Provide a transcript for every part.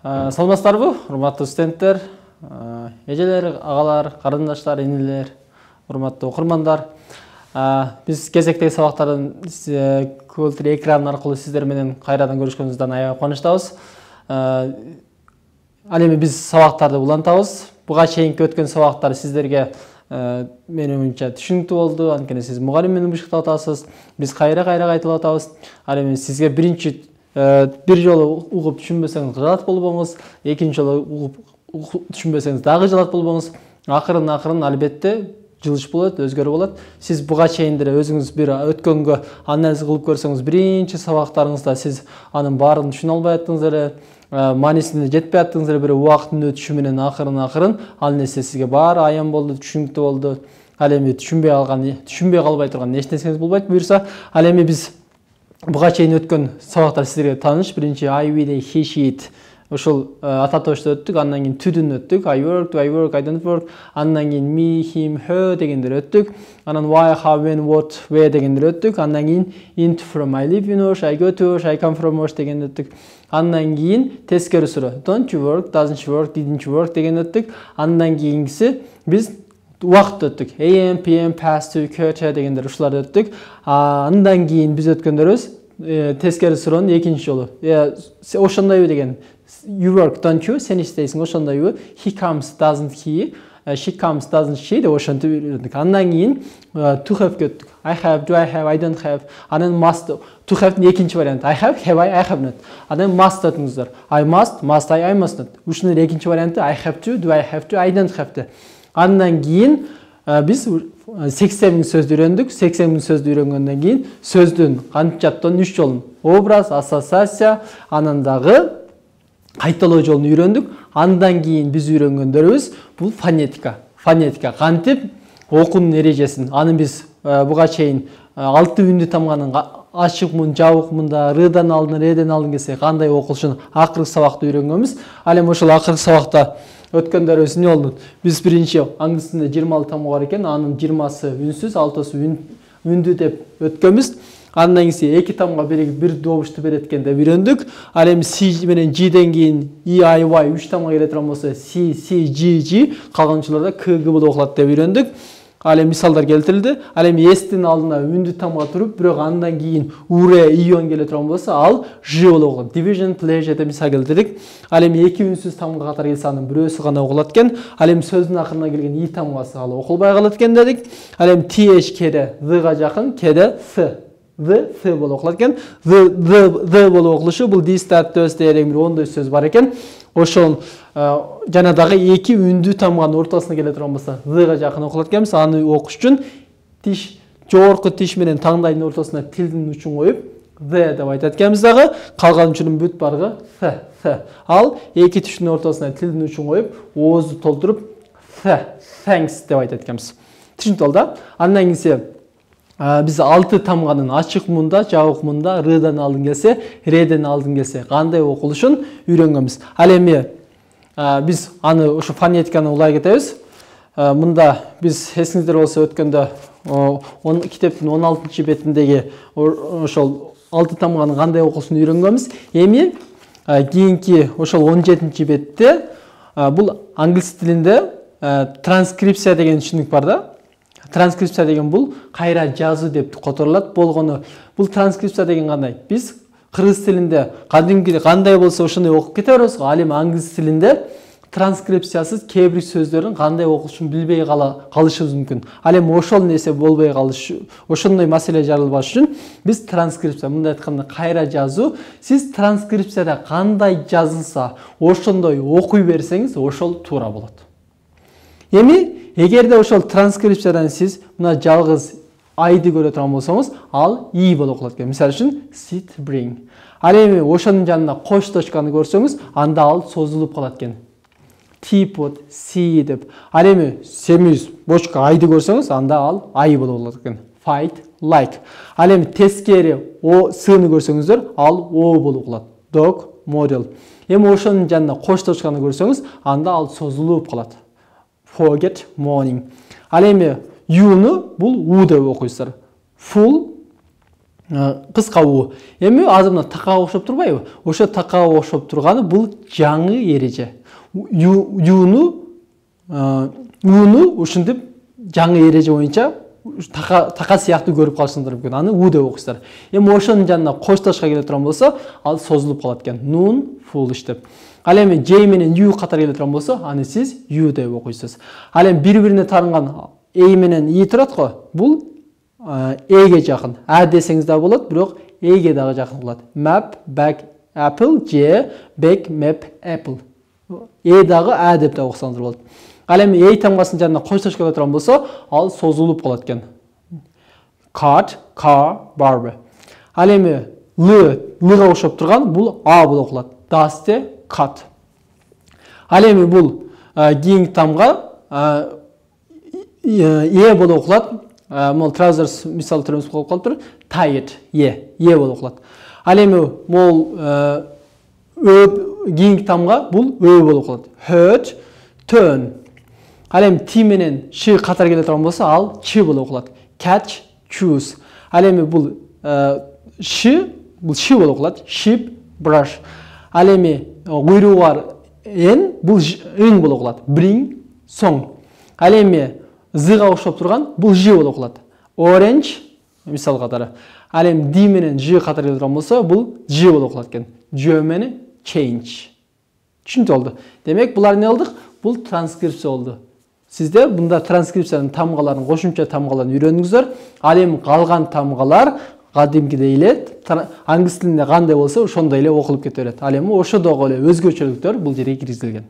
Саламатсыздарбы, урматтуу студенттер, эжелер, агалар, карындаштар, энелер, урматтуу окурмандар. Биз кезектеги сабактардын көлтүр экран аркылуу сиздер менен кайрадан көрүшкөнүбүздөн аябай кубанычтабыз. Ал эми биз сабактарды улантабыз. Буга чейинки өткөн сабактар сиздерге менин оюмча түшүнүктүү болду. Анткени сиз мугалим менен бышыктап атасыз. Биз кайра айтып атабыз. Ал эми сизге бир жолу угуп түшүнбөсөңүз жалат болбоңуз, экинчи жолу угуп түшүнбөсөңүз дагы жалат болбоңуз. Акырын албетте жылыш болот, өзгөрүү болот. Сиз буга чейин деле өзүңүз бир өткөнгө анализ кылып көрсөңүз, биринчи сабактарыңызда сиз анын баарын түшүнө албай аттыңыз эле, маанисине жетпей аттыңыз эле, бир убакыттын өтүшү менен акырын ал нерсе сизге баары аян болду, түшүнүктүү болду. Ал эми түшүнбөй калбай турган эч нерсеңиз болбойт буюрса. Ал эми биз буга чейин өткөн сабактар сиздерге тааныш. Биринчи I, we, they, he, she, it. Ошол ата тошту өттүк, андан кийин түдүн өттүк. I work, do I work, I don't work. Андан кийин me, him, her дегендер өттүк. Анан why, how, when, what, where дегендер өттүк. Андан кийин into, from, I live in Osh, I go to Osh, I come from Osh деген өттүк. Андан кийин тескери суроо. Don't you work, doesn't you work, didn't you work деген өттүк. Андан кийинкиси биз убакыт өттүк. AM, PM, past, to, future дегендер ушуларды өттүк. Андан кийин биз өткөндөрүбүз тескери суроонун экинчи жолу. Ошондойбу деген. You work, don't you? Сен иштейсиң, ошондойбу. He comes, doesn't he? She comes, doesn't she? Деп ошентип үйрөндүк. Андан кийин to have өттүк. I have, do I have, I don't have. Анан must. To have'дин экинчи варианты. I have I not. Анан must өтүңүздөр. I must I must not. Ушунун экинчи варианты I have to, do I have to, I don't have to. Андан кийин биз 80 миң сөздү үйрөндүк. 80 миң сөздү үйрөнгөндөн кийин сөздүн кантип жаттоонун 3 жолун. Образ, ассоциация, анан дагы кайталоо жолун үйрөндүк. Андан кийин биз үйрөнгөндөрүбүз бул фонетика. Фонетика кантип окуунун эрежесин. Аны биз буга чейин 6 үндү тамганын ачык мун, жабык мында, рдан алдын, реден алдын келсе кандай окулушун акыркы сабакта үйрөнгөнбүз. Ал эми ошол акыркы сабакта өткөндөрүбүз эмне болду? Биз биринчи англис тилинде 26 тамга бар экен, анын 20сы үнсүз, 6сы үндүү деп өткөнбүз. Андан кийин 2 тамга бир добушту берет экен деп үйрөндүк. Ал эми C менен Gден кийин E, I, Y 3 тамга келе турган болсо C, G, калганчыларда K, G болуп окулат деп үйрөндүк. Ал эми мисалдар келтирилди. Ал эми S'тин алдына үндүү тамга туруп, бирок андан кийин уре, ион келе турган болсо, ал Ж болуп окулат. Division, pleasure деп мисал келтирдик. Ал эми 2 үнсүз тамга катар келсе анын бирөөсү гана окулат экен. Ал эми сөздүн акырына келген И тамгасы ал окулбай калат экен дедик. Ал эми TH кеде The-га жакын, кеде С. The болуп окулат экен. The болуп окулушу бул this, that, those деген бир ондой сөз бар экен. Ошол жана дагы 2 үндүү тамганын ортосуна келе турган болсо, The-га жакын окулат экенбиз. Аны окуш үчүн тиш, жогорку тиш менен таңдайдын ортосуна тилдин учун коюп, The деп айтат экенбиз дагы. Калган үчүнүн бүт баргы Th. Ал 2 тиштин ортосуна тилдин учун коюп, оозду толтуруп Thanks деп айтат экенбиз. Түшүнүктүү болду да? Андан кийин биз 6 тамганын ачык мында, жабык мында, рдан алдын келсе, реден алдын келсе кандай окулушун үйрөнгөнбүз. Ал эми биз аны ушу фонетиканы улай кетебиз. Мында биз эсиңиздер болсо өткөндө китептин 16 бетиндеги ошол 6 тамганын кандай окулушун үйрөнгөнбүз. Эми кийинки ошол 17 бетте бул англис тилинде транскрипция деген түшүнүк бар да. Транскрипция деген бул кайра жазуу деп которулат. Болгону бул транскрипция деген кандай? Биз кыргыз тилинде кадимки кандай болсо ошондой окуп кете беребиз. Ал эми англис тилинде транскрипциясыз кээ бир сөздөрдүн кандай окулушун билбей калышыбыз мүмкүн. Ал эми ошол нерсе болбой калыш, ошондой маселе жаралбаш үчүн биз транскрипция, мындай айтканда кайра жазуу. Сиз транскрипцияда кандай жазылса, ошондой окуй берсеңиз, ошол туура болот. Эми эгерде ошол транскрипциядан сиз мына жалгыз айды көрө турган болсоңуз, ал И болуп окулат экен. Мисалы үчүн sit, bring. Ал эми ошонун жанына кош точканы көрсөңүз, анда ал созулуп калат экен. Teapot, see деп. Ал эми семиз бочка айды көрсөңүз, анда ал I болуп окулат экен. Fight, like. Ал эми тескери сыны көрсөңүздөр, ал O болуп окулат. Dog, model. Эми ошонун жанына кош точканы көрсөңүз, анда ал созулуп калат. Forget, morning. Ал эми you'ну бул U деп окуйсуздар. Full, кыска у. Эми азыр мына такага окшоп турбайбы? Ошо такага окшоп турганы бул жаңы эреже. Уну ушинтип жаңы эреже боюнча така сыяктуу көрүп калышыңдар мүмкүн. Аны у деп окуйсуздар. Эми ошонун жанына коштошко келе турган болсо, ал созулуп калат экен. Nun foolish деп. Ал эми J менен U катар келе турган болсо, аны сиз U деп окуйсуз. Ал эми бири-бирине тарынган A менен I турат го. Бул Эге жакын. А десеңиз да болот, бирок Эге дагы жакын болот. Map, back, apple, J, back, map, apple. Дагы А деп да окусаңыздар болот. Ал эми A тамгасынын жанына коштош келе турган болсо, ал созулуп калат экен. Cat, car, barber. Ал эми Лга окшоп турган бул А болуп калат. Dusty, cut. Ал эми бул кийинки тамга болуп калат. Мол trousers мисал түрүмүз болуп калыптыр. Tired, болуп калат. Ал эми мол кийинки тамга бул болуп калат. Hurt, turn. Ал эми T менен Ш катар келе турган болсо, ал Ч болуп калат. Catch, choose. Ал эми бул Ш болуп калат. Sheep, brush. Ал эми куйругу бар Н бул ың болуп калат. Bring, song. Ал эми Зга окшоп турган бул Ж болуп калат. Orange, мисал катары. Ал эми D менен Ж катар келе турган болсо, бул Ж болуп калат экен. Germany, change. Түшүнүктүү болду. Демек, булар эмне болдук? Бул транскрипция болду. Сизде мында транскрипциянын тамгаларын, кошумча тамгаларын үйрөндүңүздөр. Ал эми калган тамгалар кадимкидей эле англис тилинде кандай болсо, ошондой эле окулуп кете берет. Ал эми ошодогу эле өзгөчөлүктөр бул жерге киргизилген.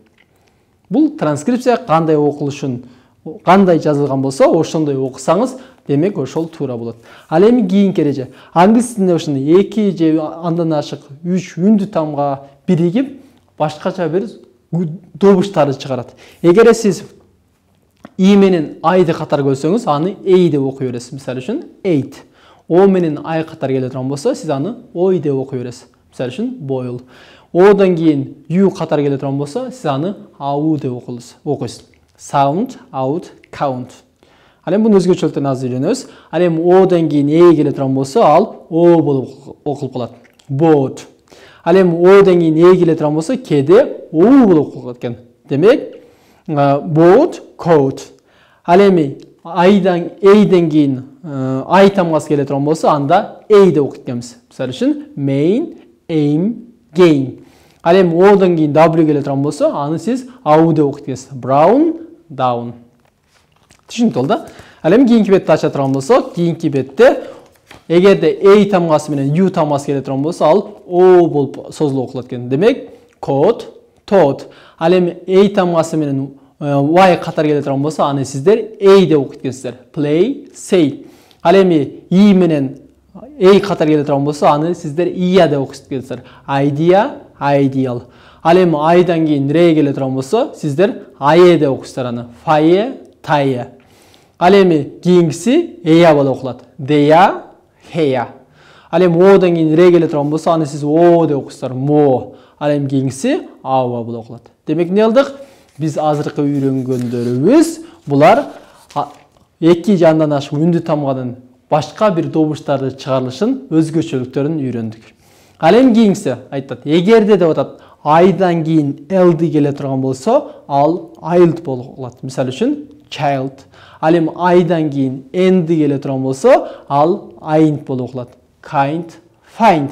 Бул транскрипция кандай окулушун, кандай жазылган болсо, ошондой окусаңыз, демек ошол туура болот. Ал эми кийинки эреже. Англис тилинде ошондой 2 же андан ашык 3 үндү тамга биригип, башкача бир добуштарды чыгарат. Эгер сиз I менен I'ды катар көрсөңүз, аны A деп окуй бересиз. Мисалы үчүн 8. O менен I катар келе турган болсо, сиз аны Ой деп окуй бересиз. Мисалы үчүн boil. Одан кийин U катар келе турган болсо, сиз аны Ау деп окуйсуз. Sound, out, count. Ал эми муну өзгөчөлүктөрүн азыр үйрөнөбүз. Ал эми Одан кийин E келе турган болсо, ал О болуп окулуп калат. Boat. Ал эми Одан кийин E келе турган болсо, кеде У болуп калат экен. Демек, boat, coat. Ал эми Айдан кийин I тамгасы келе турган болсо, анда A деп окуйт экенбиз. Мисалы үчүн main, aim, gain. Ал эми Одан кийин W келе турган болсо, аны сиз Ау деп окуйт экенсиз. Brown, down. Түшүнүктүү болду. Ал эми кийинки бетти ача турган болсо, кийинки бетте эгерде A тамгасы менен U тамгасы келе турган болсо, ал О болуп созулуп окулат экен. Демек, coat, toad. Ал эми A тамгасы менен Y катар келе турган болсо, аны сиздер A деп окуйт экенсиздер. Play, say. Ал эми I менен A катар келе турган болсо, аны сиздер IA деп окуйт экенсиздер. Idea, ideal. Ал эми Айдан кийин Р келе турган болсо, сиздер AE деп окуйсуздар аны. Fire, tire. Ал эми кийинкиси Эя болуп окулат. Дея, heya. Ал эми Одан кийин Р келе турган болсо, аны сиз О деп окуйсуздар. Мо. Ал эми кийинкиси Ава болуп окулат. Демек эмне кылдык? Биз азыркы үйрөнгөндөрүбүз булар 2 же андан ашык үндү тамганын башка бир добуштарды чыгарылышын, өзгөчөлүктөрүн үйрөндүк. Ал эми кийинкиси айтат, эгерде деп атат, Айдан кийин L'ди келе турган болсо, ал Ild болуп калат. Мисалы үчүн child. Ал эми Айдан кийин N'ди келе турган болсо, ал Aind болуп калат. Kind, find.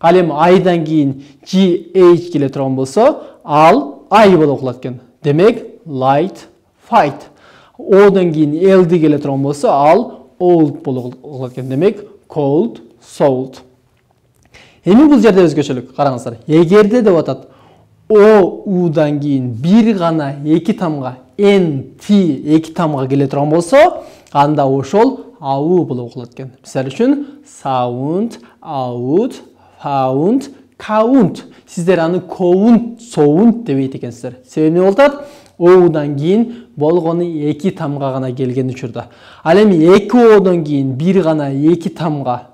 Ал эми Айдан кийин GH келе турган болсо, ал I болуп калат экен. Демек, light, fight. Одан кийин L'ди келе турган болсо, ал old болуп калат экен. Демек, cold, sold. Эми бул жерде өзгөчөлүк, караңыздар. Эгерде деп атат, О Удан кийин бир гана 2 тамга N, T 2 тамга келе турган болсо, анда ошол Ау болуп калат экен. Мисалы үчүн sound, out, found, count. Сиздер аны count, sound дебейт экенсиздер. Себеби эмне болот? Оудан кийин болгону 2 тамга гана келген учурда. Ал эми 2 Одан кийин бир гана 2 тамга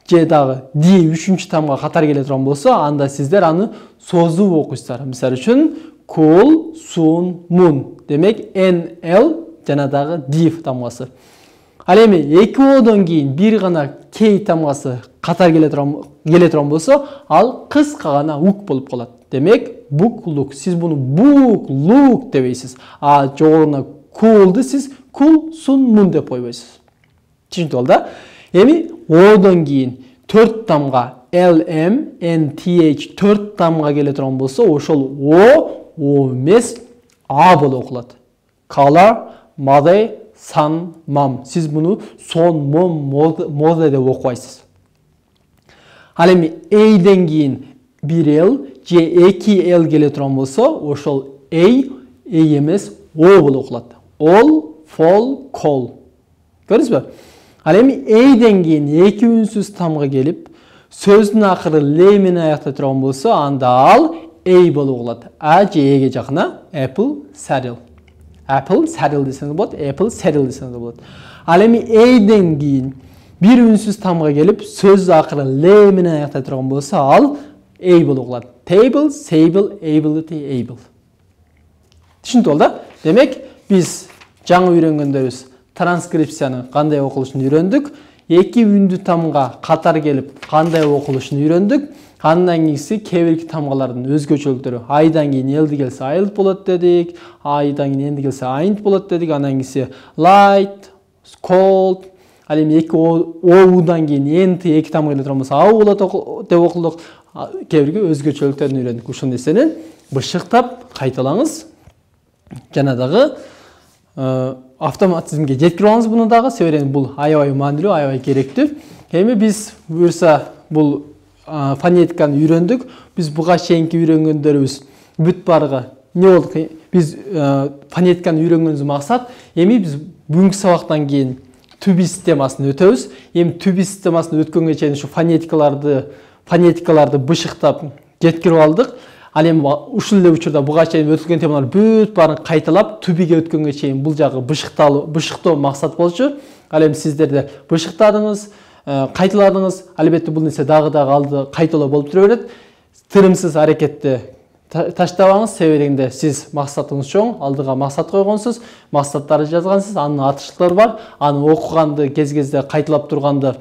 же дагы D 3-чү тамга катар келе турган болсо, анда сиздер аны созуп окуйсуздар. Мисалы үчүн cool, soon, moon. Демек NL жана дагы D тамгасы. Ал эми 2O'дон кийин бир гана K тамгасы катар келе турган болсо, ал кыска гана ук болуп калат. Демек, book, look. Сиз буну book, look дебейсиз. А жогоруна cool'ду сиз cool, sun, moon деп койбойсуз. Түшүнүп алды? Эми O'дон кийин 4 тамга L, M, N, T, H 4 тамга келе турган болсо, ошол O эмес A болуп окулат. Color, mother, son, mom. Сиз буну son, mom, mother деп окубайсыз. Ал эми A'ден кийин 1L же 2L келе турган болсо, ошол A эмес O болуп окулат. All, fall, call. Көрдүңүзбү? Ал эми A'ден кийин 2 үнсүз тамга келип, сөздүн акыры L менен аяктай турган болсо, анда ал A болуп калат. А же Эге жакына apple, saddle. Apple, saddle десеңиз болот, apple, saddle десеңиз болот. Ал эми A'ден кийин бир үнсүз тамга келип, сөз акыры L менен аяктай турган болсо, ал A болуп калат. Table, sable, ability, able. Түшүнүп алды? Демек, биз жаңы үйрөнгөндөрүбүз транскрипцияны кандай окулушун үйрөндүк. 2 үндү тамга катар келип кандай окулушун үйрөндүк. Андан кийинки кээ бирки тамгалардын өзгөчөлүктөрү. Айдан кийин элди келсе aild болот дедик. Айдан кийин энди келсе ain't болот дедик. Андан кийин light, cold. Ал эми 2 O'дан кийин энти 2 тамга келе турган болсо ау болот деп окулдук. Кээ бирки өзгөчөлүктөрүн үйрөндүк. Ушул нерсени бышыктап кайталаңыз. Жана дагы автоматизмге жеткирип алыңыз буну дагы. Себебі бул аябай маанилүү, аябай керектүү. Эми биз буюрса бул фонетиканы үйрөндүк. Биз буга чейинки үйрөнгөндөрүбүз бүт барыгы не болду? Биз фонетиканы үйрөнгөнүбүз максат. Эми биз бүгүнкү сабактан кийин to be системасын өтөбүз. Эми to be системасын өткөнгө чейин ушу фонетикаларды бышыктап жеткирип алдык. Ал эми ушул эле учурда буга чейин өтүлгөн темалар бүт баарын кайталап to be'ге өткөнгө чейин бул жагы бышыктоо максат болчу. Ал эми сиздерде бышыктадыңыз, кайталадыңыз. Албетте бул нерсе дагы алды кайталоо болуп тура берет. Тырымсыз аракетти таштабаңыз. Себебинде сиз максатыңыз чоң, алдыга максат койгонсуз, максаттарды жазгансыз, анын атыштыктары бар. Аны окуганды кез-кезде кайталап турганды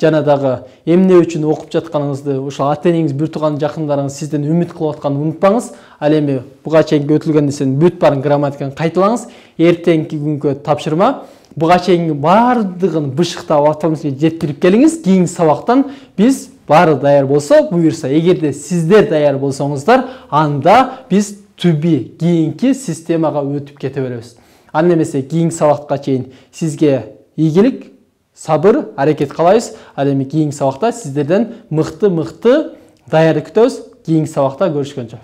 жана дагы эмне үчүн окуп жатканыңызды, ошо ата-энеңиз, бир тууган жакындарыңыз сизден үмүт кылып атканын унутпаңыз. Ал эми буга чейинки өтүлгөн нерсенин бүт баарын грамматиканы кайталаңыз. Эртеңки күнгө тапшырма буга чейинки баардыгын бышыктап автоматически жеткирип келиңиз. Кийинки сабактан биз баары даяр болсо, буюрса, эгерде сиздер даяр болсоңуздар, анда биз to be кийинки системага өтүп кете беребиз. Анда эмесе кийинки сабакка чейин сизге ийгилик, сабыр, аракет кылабыз. Ал эми кийинки сабакта сиздерден мыкты даярдык күтөбүз. Кийинки сабакта көрүшкөнчө.